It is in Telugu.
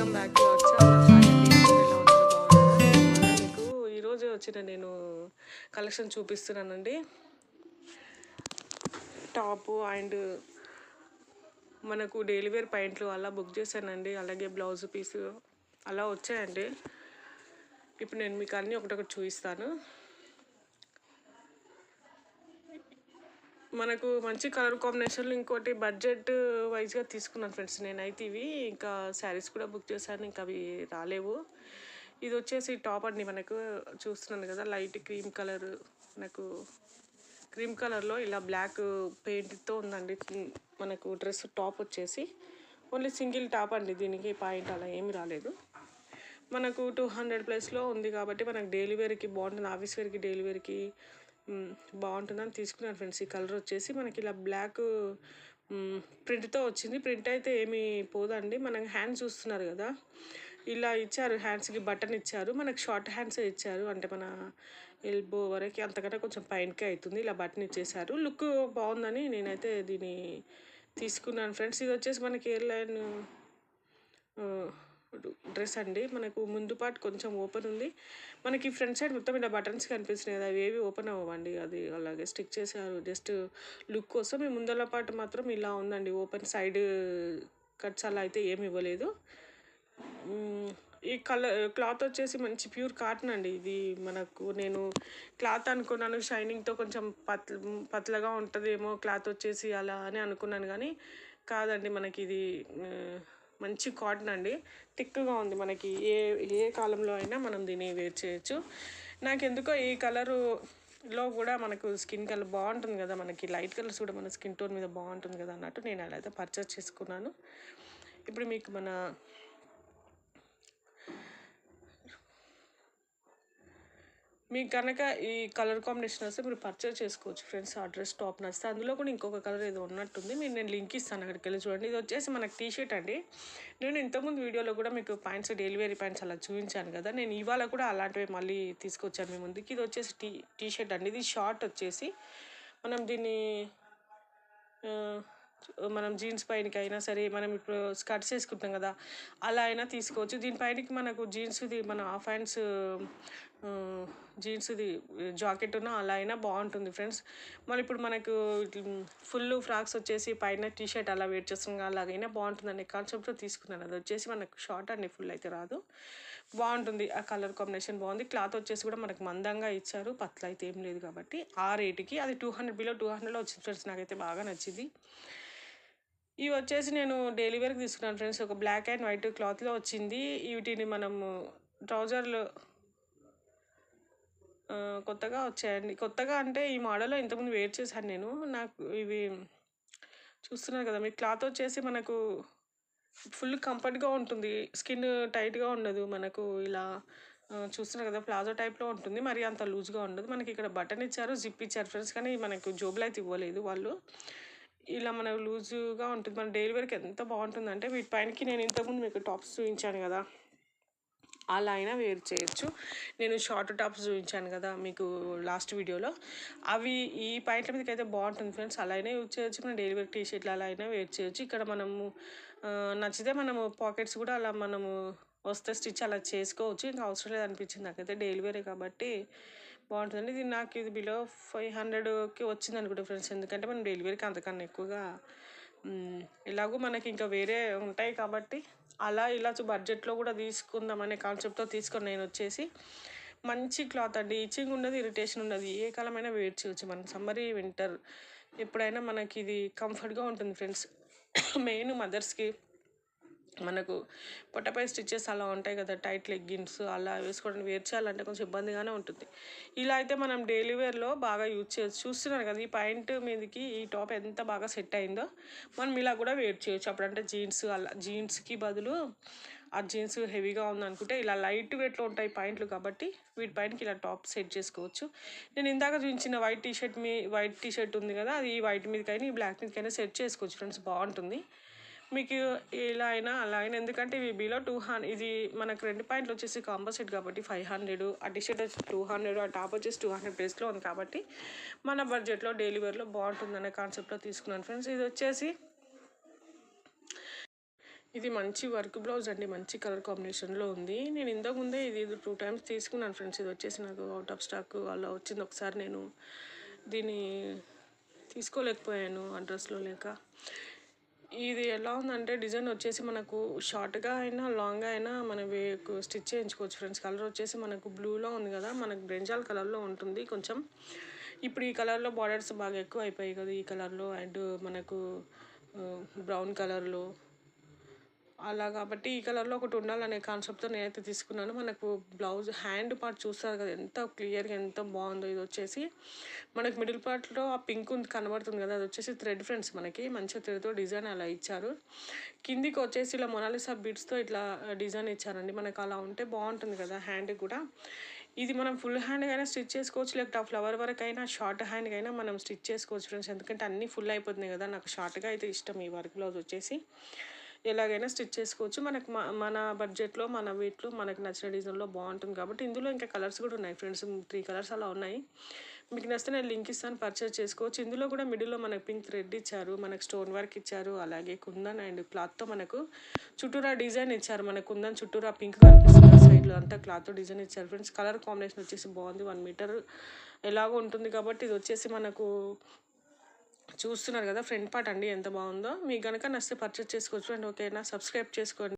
Welcome back to our channel. Hi అండి, అందరూ ఎలా ఉన్నారు? బాగున్నారా? నేను మళ్ళీ మీకు ఈరోజు వచ్చిన కలెక్షన్ చూపిస్తున్నానండి. టాపు అండ్ మనకు డైలీ వేర్ ప్యాంట్లు అలా బుక్ చేశానండి. అలాగే బ్లౌజ్ పీసు అలా వచ్చాయండి. ఇప్పుడు నేను మీకు అన్నీ ఒకటొకటి చూపిస్తాను. మనకు మంచి కలర్ కాంబినేషన్లు, ఇంకోటి బడ్జెట్ వైజ్గా తీసుకున్నాను ఫ్రెండ్స్. నేనైతే ఇవి ఇంకా శారీస్ కూడా బుక్ చేశాను, ఇంకా అవి రాలేవు. ఇది వచ్చేసి టాప్ అండి. మనకు చూస్తున్నాను కదా, లైట్ క్రీమ్ కలర్, మనకు క్రీమ్ కలర్లో ఇలా బ్లాక్ పెయింట్తో ఉందండి. మనకు డ్రెస్ టాప్ వచ్చేసి ఓన్లీ సింగిల్ టాప్ అండి. దీనికి పాయింట్ అలా ఏమి రాలేదు. మనకు 200+ ఉంది కాబట్టి మనకు డైలీ వేర్కి బాగుంటుంది, ఆఫీస్ వేర్కి డైలీ వేర్కి బాగుంటుందని తీసుకున్నాను ఫ్రెండ్స్. ఈ కలర్ వచ్చేసి మనకి ఇలా బ్లాక్ ప్రింట్తో వచ్చింది. ప్రింట్ అయితే ఏమీ పోదండి. మనకు హ్యాండ్స్ చూస్తున్నారు కదా, ఇలా ఇచ్చారు. హ్యాండ్స్కి బటన్ ఇచ్చారు. మనకు షార్ట్ హ్యాండ్సే ఇచ్చారు, అంటే మన ఎల్బో వరకు, అంతకంటే కొంచెం పైనకే అవుతుంది. ఇలా బటన్ ఇచ్చేసారు. లుక్ బాగుందని నేనైతే దీన్ని తీసుకున్నాను ఫ్రెండ్స్. ఇది వచ్చేసి మనకి ఎయిర్లైన్ డ్రెస్ అండి. మనకు ముందు పార్ట్ కొంచెం ఓపెన్ ఉంది. మనకి ఫ్రంట్ సైడ్ మొత్తం ఇలా బటన్స్ కనిపిస్తున్నాయి కదా, అవి ఏవి ఓపెన్ అవ్వండి. అది అలాగే స్టిక్ చేశారు జస్ట్ లుక్ కోసం. ఈ ముందల పార్ట్ మాత్రం ఇలా ఉందండి, ఓపెన్. సైడ్ కట్స్ అలా అయితే ఏమి ఇవ్వలేదు. ఈ క్లాత్ వచ్చేసి మంచి ప్యూర్ కాటన్ అండి. ఇది మనకు నేను క్లాత్ అనుకున్నాను షైనింగ్తో కొంచెం పతలగా ఉంటుందేమో క్లాత్ వచ్చేసి అలా అని అనుకున్నాను, కానీ కాదండి. మనకి ఇది మంచి కాటన్ అండి. థిక్గా ఉంది. మనకి ఏ ఏ కాలంలో అయినా మనం దీన్ని వేర్ చేయొచ్చు. నాకు ఎందుకో ఈ కలరులో కూడా మనకు స్కిన్ కలర్ బాగుంటుంది కదా, మనకి లైట్ కలర్స్ కూడా మన స్కిన్ టోన్ మీద బాగుంటుంది కదా అన్నట్టు నేను అలా అయితే పర్చేస్ చేసుకున్నాను. ఇప్పుడు మీకు మీకు కనుక ఈ కలర్ కాంబినేషన్ వస్తే మీరు పర్చేస్ చేసుకోవచ్చు ఫ్రెండ్స్. ఆ డ్రెస్ టాప్ నచ్చితే అందులో కూడా ఇంకొక కలర్ ఏదో ఉన్నట్టుంది. నేను లింక్ ఇస్తాను, అక్కడికి వెళ్ళి చూడండి. ఇది వచ్చేసి మనకి టీషర్ట్ అండి. నేను ఇంతకుముందు వీడియోలో కూడా మీకు ప్యాంట్స్, డైలీ వేర్ ప్యాంట్స్ అలా చూపించాను కదా, నేను ఇవాళ కూడా అలాంటివి మళ్ళీ తీసుకొచ్చాను మీ ముందుకి. ఇది వచ్చేసి టీషర్ట్ అండి. ఇది షార్ట్ వచ్చేసి మనం దీన్ని మనం జీన్స్ పైనకి అయినా సరే, మనం ఇప్పుడు స్కర్ట్స్ వేసుకుంటాం కదా అలా అయినా తీసుకోవచ్చు. దీనిపైనకి మనకు జీన్స్ది, మన హాఫ్ హ్యాండ్స్ జీన్స్ది జాకెట్ ఉన్న అలా అయినా బాగుంటుంది ఫ్రెండ్స్. మరి ఇప్పుడు మనకు ఫుల్ ఫ్రాక్స్ వచ్చేసి పైన టీషర్ట్ అలా వేర్ చేస్తాం, అలాగైనా బాగుంటుందండి కాన్సెప్ట్తో తీసుకున్నాను. అది వచ్చేసి మనకు షార్ట్ అండి, ఫుల్ అయితే రాదు. బాగుంటుంది. ఆ కలర్ కాంబినేషన్ బాగుంది. క్లాత్ వచ్చేసి కూడా మనకు మందంగా ఇచ్చారు, పట్ల అయితే ఏం లేదు కాబట్టి ఆ రేటుకి. అది 200 బిలో 200లో వచ్చింది ఫ్రెండ్స్. నాకైతే బాగా నచ్చింది. ఇవి వచ్చేసి నేను డైలీ వేర్కి తీసుకున్నాను ఫ్రెండ్స్. ఒక బ్లాక్ అండ్ వైట్ క్లాత్లో వచ్చింది. వీటిని మనము ట్రౌజర్లు కొత్తగా వచ్చాయండి. కొత్తగా అంటే ఈ మోడల్లో ఇంతకుముందు వేర్ చేశాను నేను. నాకు ఇవి చూస్తున్నారు కదా, మీ క్లాత్ వచ్చేసి మనకు ఫుల్ కంఫర్ట్గా ఉంటుంది, స్కిన్ టైట్గా ఉండదు. మనకు ఇలా చూస్తున్నారు కదా, ప్లాజో టైప్లో ఉంటుంది, మరి అంత లూజ్గా ఉండదు. మనకి ఇక్కడ బటన్ ఇచ్చారు, జిప్ ఇచ్చారు ఫ్రెండ్స్, కానీ మనకు జోబులు అయితే ఇవ్వలేదు వాళ్ళు. ఇలా మనకు లూజుగా ఉంటుంది. మన డైలీ వేర్కి ఎంత బాగుంటుందంటే, వీటిపైనకి నేను ఇంతకుముందు మీకు టాప్స్ చూపించాను కదా, అలా అయినా వేర్ చేయొచ్చు. నేను షార్ట్ టాప్స్ చూపించాను కదా మీకు లాస్ట్ వీడియోలో, అవి ఈ పాయింట్ల మీదకి అయితే బాగుంటుంది ఫ్రెండ్స్. అలా అయినా యూజ్ చేయొచ్చు. మనం డైలీ వేర్ టీషర్ట్లు అలా అయినా వేర్ చేయొచ్చు. ఇక్కడ మనము నచ్చితే మనము పాకెట్స్ కూడా అలా మనము వస్తే స్టిచ్ అలా చేసుకోవచ్చు. ఇంకా అవసరం లేదనిపించింది నాకైతే, డైలీ వేరే కాబట్టి బాగుంటుందండి. ఇది నాకు ఇది బిలో 500కి వచ్చింది అనుకుంటా ఫ్రెండ్స్. ఎందుకంటే మనం డైలీ వేర్కి అంతకన్నా ఎక్కువగా ఎలాగో మనకి ఇంకా వేరే ఉంటాయి కాబట్టి అలా ఇలా బడ్జెట్లో కూడా తీసుకుందాం అనే కాన్సెప్ట్తో తీసుకొని నేను వచ్చేసి మంచి క్లాత్ అండి. ఈచింగ్ ఉండదు, ఇరిటేషన్ ఉండదు. ఏ కాలమైనా వేర్ చేయవచ్చు. మనం సమ్మర్, వింటర్ ఎప్పుడైనా మనకి ఇది కంఫర్ట్గా ఉంటుంది ఫ్రెండ్స్. మెయిన్ మదర్స్కి మనకు పొట్టపై స్టిచ్చెస్ అలా ఉంటాయి కదా, టైట్ లెగ్గిన్స్ అలా వేసుకోవడానికి వేర్ చేయాలంటే కొంచెం ఇబ్బందిగానే ఉంటుంది. ఇలా అయితే మనం డైలీ వేర్లో బాగా యూజ్ చేయొచ్చు. చూస్తున్నారు కదా, ఈ పాయింట్ మీదకి ఈ టాప్ ఎంత బాగా సెట్ అయిందో. మనం ఇలా కూడా వేర్ చేయొచ్చు. అప్పుడంటే జీన్స్, అలా జీన్స్కి బదులు ఆ జీన్స్ హెవీగా ఉందనుకుంటే ఇలా లైట్ వెయిట్లో ఉంటాయి పాయింట్లు కాబట్టి వీటిపైనకి ఇలా టాప్ సెట్ చేసుకోవచ్చు. నేను ఇందాక చూపించిన వైట్ టీషర్ట్ ఉంది కదా, అది ఈ వైట్ మీదకైనా ఈ బ్లాక్ మీదకైనా సెట్ చేసుకోవచ్చు ఫ్రెండ్స్, బాగుంటుంది. మీకు ఇలా అయినా అలా అయినా, ఎందుకంటే ఇవి బిలో 200. ఇది మనకు 2 పాయింట్లు వచ్చేసి కాంబో సెట్ కాబట్టి 500, ఆ టీషర్ట్ వచ్చి 200, ఆ టాప్ వచ్చేసి 200 ప్లేస్లో ఉంది కాబట్టి మన బడ్జెట్లో డైలీ వేర్లో బాగుంటుంది అనే కాన్సెప్ట్లో తీసుకున్నాను ఫ్రెండ్స్. ఇది వచ్చేసి ఇది మంచి వర్క్ బ్లౌజ్ అండి, మంచి కలర్ కాంబినేషన్లో ఉంది. నేను ఇంతకు ముందే ఇది 2 టైమ్స్ తీసుకున్నాను ఫ్రెండ్స్. ఇది వచ్చేసి నాకు అవుట్ ఆఫ్ స్టాక్ అలా వచ్చింది. ఒకసారి నేను దీన్ని తీసుకోలేకపోయాను అడ్రస్లో లేక. ఇది ఎలా ఉందంటే డిజైన్ వచ్చేసి మనకు షార్ట్గా అయినా లాంగ్గా అయినా మనం స్టిచ్ చేయించుకోవచ్చు ఫ్రెండ్స్. కలర్ వచ్చేసి మనకు బ్లూలో ఉంది కదా, మనకు బ్రింజాల్ కలర్లో ఉంటుంది కొంచెం. ఇప్పుడు ఈ కలర్లో బార్డర్స్ బాగా ఎక్కువ అయిపోయాయి కదా ఈ కలర్లో, అండ్ మనకు బ్రౌన్ కలర్లో అలా. కాబట్టి ఈ కలర్లో ఒకటి ఉండాలనే కాన్సెప్ట్తో నేనైతే తీసుకున్నాను. మనకు బ్లౌజ్ హ్యాండ్ పార్ట్ చూస్తారు కదా ఎంత క్లియర్గా ఎంత బాగుందో. ఇది వచ్చేసి మనకు మిడిల్ పార్ట్లో ఆ పింక్ ఉంది కనబడుతుంది కదా, అది వచ్చేసి థ్రెడ్ ఫ్రెండ్స్. మనకి మంచిగా థ్రెడ్తో డిజైన్ అలా ఇచ్చారు. కిందికి వచ్చేసి ఇలా మొనాలిసా బీడ్స్తో ఇట్లా డిజైన్ ఇచ్చారండి. మనకు అలా ఉంటే బాగుంటుంది కదా హ్యాండ్ కూడా. ఇది మనం ఫుల్ హ్యాండ్గా అయినా స్టిచ్ చేసుకోవచ్చు, లేకపోతే ఆ ఫ్లవర్ వరకు అయినా షార్ట్ హ్యాండ్గా అయినా మనం స్టిచ్ చేసుకోవచ్చు ఫ్రెండ్స్. ఎందుకంటే అన్నీ ఫుల్ అయిపోతున్నాయి కదా, నాకు షార్ట్గా అయితే ఇష్టం ఈ వర్క్ బ్లౌజ్ వచ్చేసి. ఎలాగైనా స్టిచ్ చేసుకోవచ్చు. మనకు మన బడ్జెట్లో మన వీటిలో మనకు నచ్చిన డిజైన్లో బాగుంటుంది కాబట్టి. ఇందులో ఇంకా కలర్స్ కూడా ఉన్నాయి ఫ్రెండ్స్, 3 కలర్స్ అలా ఉన్నాయి. మీకు నచ్చితే నేను లింక్ ఇస్తాను, పర్చేస్ చేసుకోవచ్చు. ఇందులో కూడా మిడిల్లో మనకు పింక్ థ్రెడ్ ఇచ్చారు, మనకు స్టోన్ వర్క్ ఇచ్చారు, అలాగే కుందన్ అండ్ క్లాత్తో మనకు చుట్టూరా డిజైన్ ఇచ్చారు. మనకు కుందన్ చుట్టూరా పింక్ కనిపిస్తుంది సైడ్లో అంతా క్లాత్తో డిజైన్ ఇచ్చారు ఫ్రెండ్స్. కలర్ కాంబినేషన్ వచ్చేసి బాగుంది. 1 మీటర్ ఎలాగో ఉంటుంది కాబట్టి. ఇది వచ్చేసి మనకు చూస్తున్నారు కదా ఫ్రంట్ పార్ట్ అండి ఎంత బాగుందో. మీకు కనుక నచ్చితే పర్చేస్ చేసుకోవచ్చు అండ్ ఓకేనా, సబ్స్క్రైబ్ చేసుకోండి.